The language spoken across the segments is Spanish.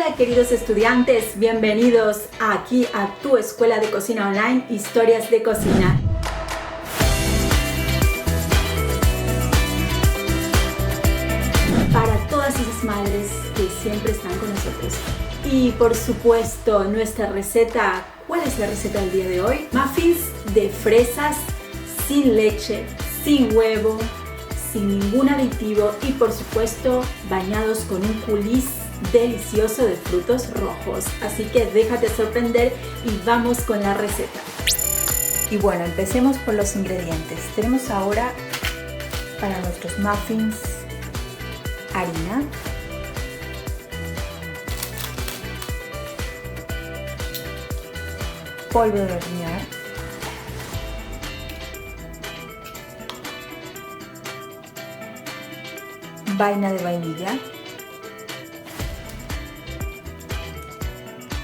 Hola queridos estudiantes, bienvenidos aquí a tu escuela de cocina online, Historias de Cocina. Para todas esas madres que siempre están con nosotros. Y por supuesto, nuestra receta, ¿cuál es la receta del día de hoy? Muffins de fresas, sin leche, sin huevo, sin ningún aditivo y por supuesto bañados con un coulis delicioso de frutos rojos. Así que déjate sorprender y vamos con la receta. Y bueno, empecemos por los ingredientes. Tenemos ahora para nuestros muffins harina, polvo de hornear, vaina de vainilla,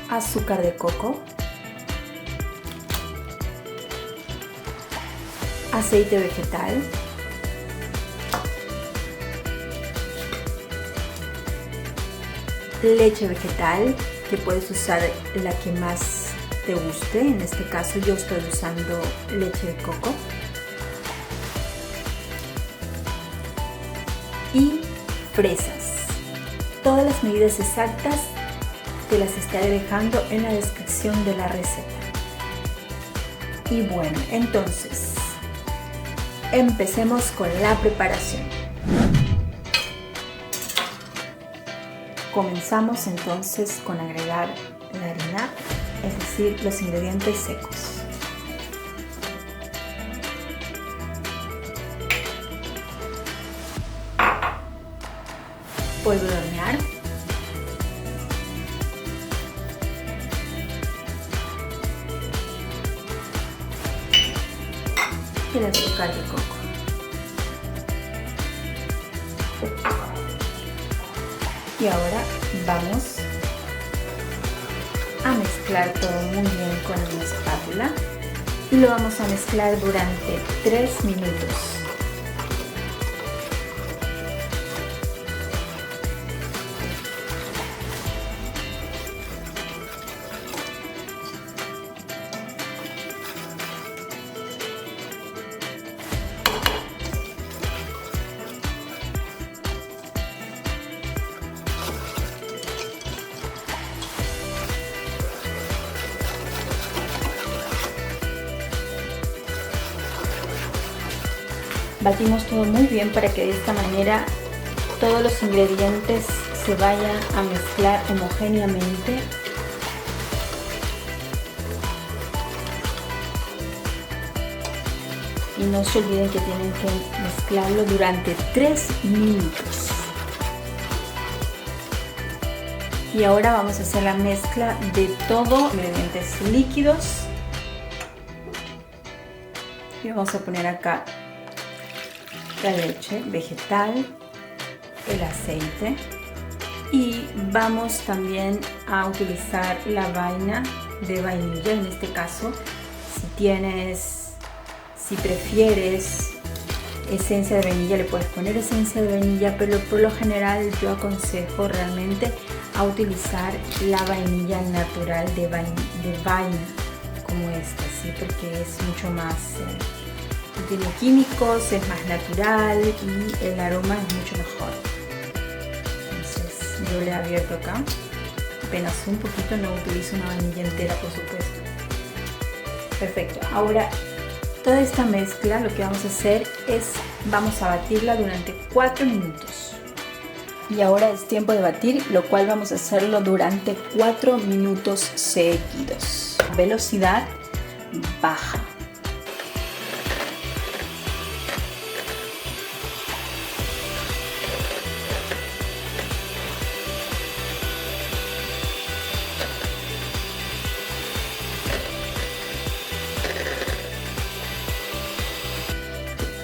azúcar de coco, aceite vegetal, leche vegetal, que puedes usar la que más te guste. En este caso yo estoy usando leche de coco. Y fresas. Todas las medidas exactas te las estaré dejando en la descripción de la receta. Y bueno, entonces empecemos con la preparación. Comenzamos entonces con agregar la harina, es decir, los ingredientes secos. Polvo de hornear, y el azúcar de coco. Y ahora vamos a mezclar todo muy bien con una espátula y lo vamos a mezclar durante 3 minutos. Batimos todo muy bien para que de esta manera todos los ingredientes se vayan a mezclar homogéneamente. Y no se olviden que tienen que mezclarlo durante 3 minutos. Y ahora vamos a hacer la mezcla de todos los ingredientes líquidos. Y vamos a poner acá la leche vegetal, el aceite y vamos también a utilizar la vaina de vainilla. En este caso, si prefieres esencia de vainilla, le puedes poner esencia de vainilla, pero por lo general yo aconsejo realmente a utilizar la vainilla natural de vaina como esta, ¿sí? Porque es mucho más no tiene químicos, es más natural y el aroma es mucho mejor. Entonces yo le he abierto acá, apenas un poquito, no utilizo una vainilla entera por supuesto. Perfecto, ahora toda esta mezcla lo que vamos a hacer es, vamos a batirla durante 4 minutos. Y ahora es tiempo de batir, lo cual vamos a hacerlo durante 4 minutos seguidos. Velocidad baja.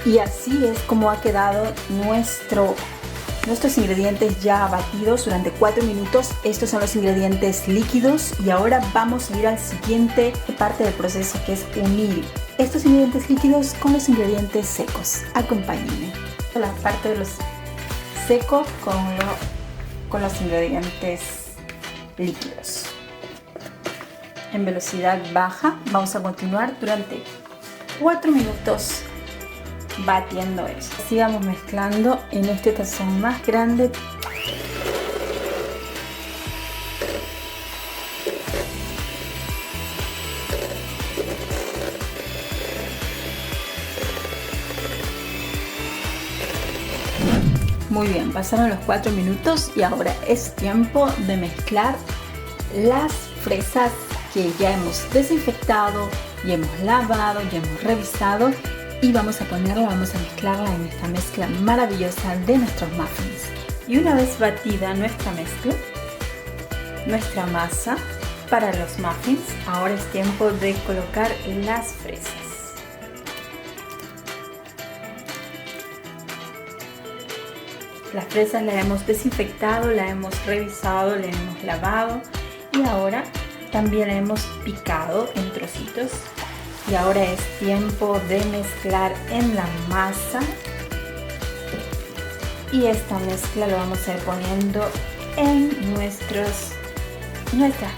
Y así es como ha quedado nuestros ingredientes ya batidos durante 4 minutos. Estos son los ingredientes líquidos y ahora vamos a ir al siguiente parte del proceso, que es unir estos ingredientes líquidos con los ingredientes secos. Acompáñenme. La parte de los secos con los ingredientes líquidos. En velocidad baja vamos a continuar durante 4 minutos batiendo esto. Sigamos mezclando en este tazón más grande. Muy bien, pasaron los 4 minutos y ahora es tiempo de mezclar las fresas que ya hemos desinfectado y hemos lavado y hemos revisado, y vamos a mezclarla en esta mezcla maravillosa de nuestros muffins. Y una vez batida nuestra mezcla, nuestra masa para los muffins, ahora es tiempo de colocar las fresas. Las fresas las hemos desinfectado, las hemos revisado, las hemos lavado y ahora también las hemos picado en trocitos. Y ahora es tiempo de mezclar en la masa. Y esta mezcla lo vamos a ir poniendo en nuestras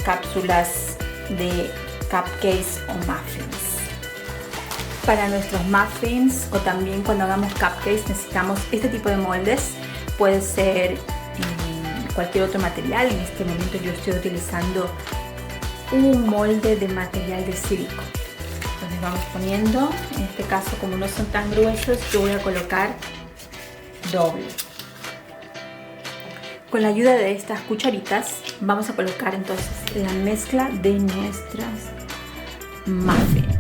cápsulas de cupcakes o muffins. Para nuestros muffins o también cuando hagamos cupcakes necesitamos este tipo de moldes. Puede ser cualquier otro material. En este momento yo estoy utilizando un molde de material de silicona. Entonces vamos poniendo, en este caso como no son tan gruesos, yo voy a colocar doble. Con la ayuda de estas cucharitas vamos a colocar entonces la mezcla de nuestras muffins.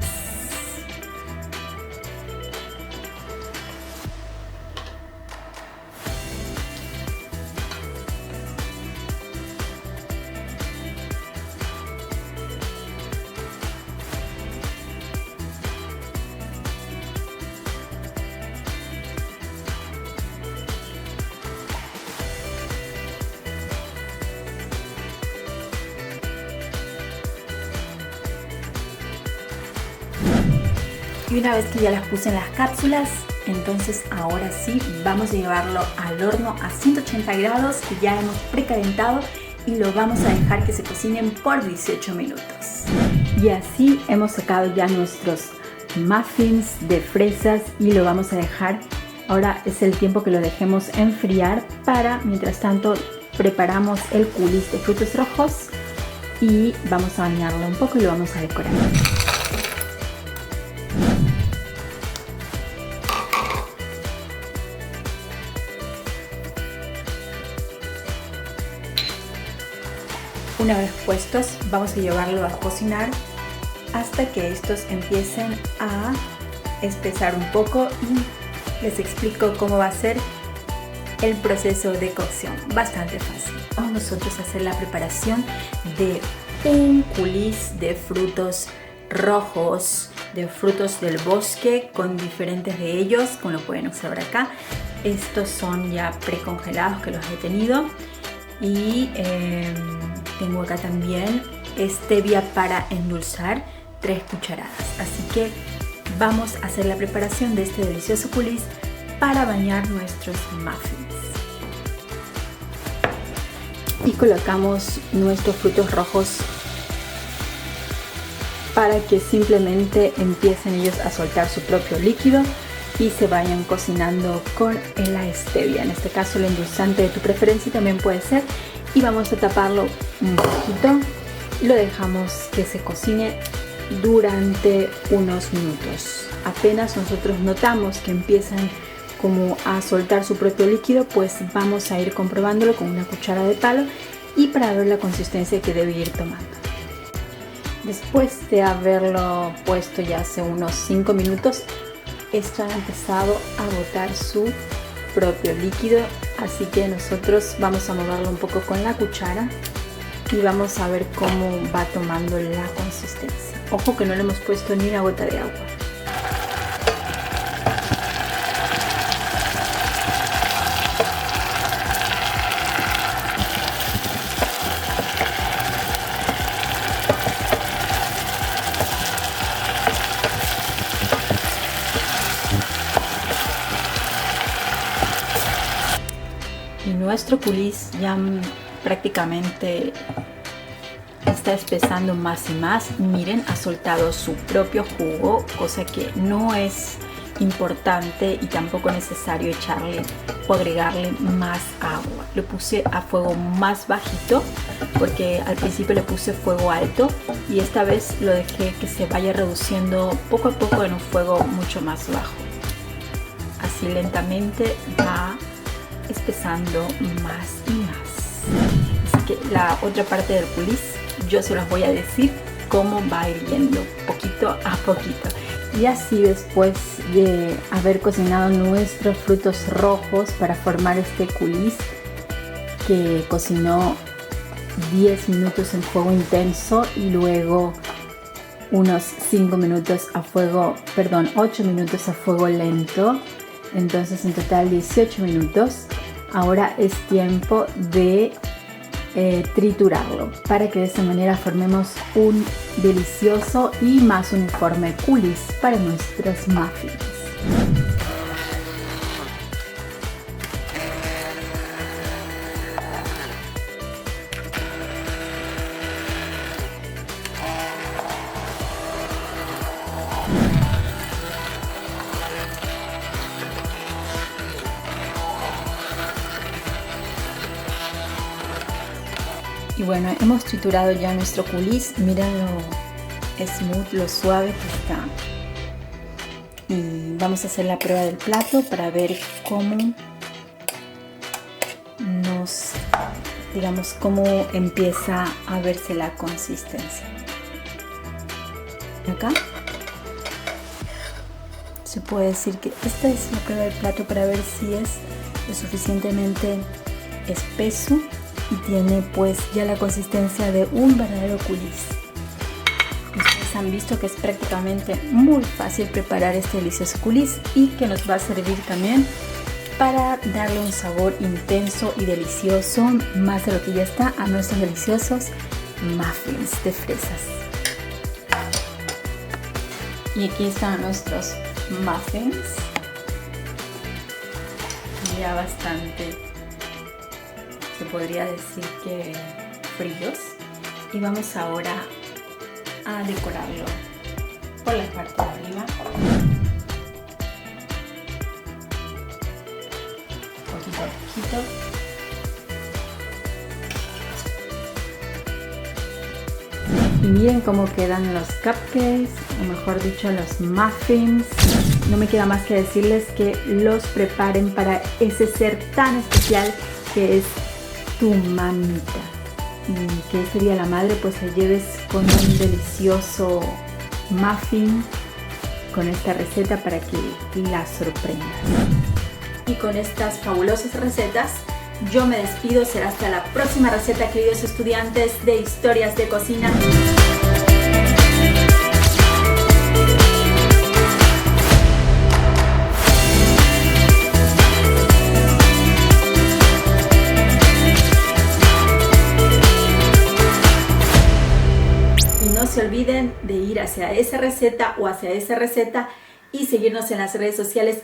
Y una vez que ya las puse en las cápsulas, entonces ahora sí vamos a llevarlo al horno a 180 grados que ya hemos precalentado y lo vamos a dejar que se cocinen por 18 minutos. Y así hemos sacado ya nuestros muffins de fresas y lo vamos a dejar. Ahora es el tiempo que lo dejemos enfriar para, mientras tanto, preparamos el coulis de frutos rojos y vamos a bañarlo un poco y lo vamos a decorar. Una vez puestos, vamos a llevarlo a cocinar hasta que estos empiecen a espesar un poco y les explico cómo va a ser el proceso de cocción. Bastante fácil. Vamos nosotros a hacer la preparación de un coulis de frutos rojos, de frutos del bosque con diferentes de ellos, como lo pueden observar acá. Estos son ya precongelados que los he tenido y tengo acá también stevia para endulzar, 3 cucharadas. Así que vamos a hacer la preparación de este delicioso coulis para bañar nuestros muffins. Y colocamos nuestros frutos rojos para que simplemente empiecen ellos a soltar su propio líquido y se vayan cocinando con la stevia. En este caso el endulzante de tu preferencia también puede ser. Y vamos a taparlo un poquito y lo dejamos que se cocine durante unos minutos. Apenas nosotros notamos que empiezan como a soltar su propio líquido, pues vamos a ir comprobándolo con una cuchara de palo y para ver la consistencia que debe ir tomando. Después de haberlo puesto ya hace unos 5 minutos, esto ha empezado a botar su propio líquido, así que nosotros vamos a moverlo un poco con la cuchara y vamos a ver cómo va tomando la consistencia. Ojo que no le hemos puesto ni una gota de agua. Y nuestro coulis ya prácticamente está espesando más y más. Miren, ha soltado su propio jugo, cosa que no es importante y tampoco necesario echarle o agregarle más agua. Lo puse a fuego más bajito porque al principio le puse fuego alto y esta vez lo dejé que se vaya reduciendo poco a poco en un fuego mucho más bajo. Así lentamente va espesando más y más. Así que la otra parte del coulis yo se los voy a decir cómo va hirviendo poquito a poquito. Y así, después de haber cocinado nuestros frutos rojos para formar este coulis que cocinó 10 minutos en fuego intenso y luego unos 8 minutos a fuego lento, entonces en total 18 minutos. Ahora es tiempo de triturarlo para que de esta manera formemos un delicioso y más uniforme coulis para nuestros muffins. Y bueno, hemos triturado ya nuestro coulis. Miren lo smooth, lo suave que está. Y vamos a hacer la prueba del plato para ver cómo cómo empieza a verse la consistencia. Acá se puede decir que esta es la prueba del plato para ver si es lo suficientemente espeso y tiene pues ya la consistencia de un verdadero coulis. Ustedes han visto que es prácticamente muy fácil preparar este delicioso coulis y que nos va a servir también para darle un sabor intenso y delicioso, más de lo que ya está, a nuestros deliciosos muffins de fresas. Y aquí están nuestros muffins, ya bastante, se podría decir que fríos, y vamos ahora a decorarlo por la parte de arriba, poquito a poquito. Y miren cómo quedan los cupcakes, o mejor dicho los muffins. No me queda más que decirles que los preparen para ese ser tan especial que es tu mamita, y que ese día la madre pues le lleves con un delicioso muffin con esta receta para que la sorprendas. Y con estas fabulosas recetas yo me despido. Será hasta la próxima receta, queridos estudiantes de Historias de Cocina. No se olviden de ir hacia esa receta o hacia esa receta y seguirnos en las redes sociales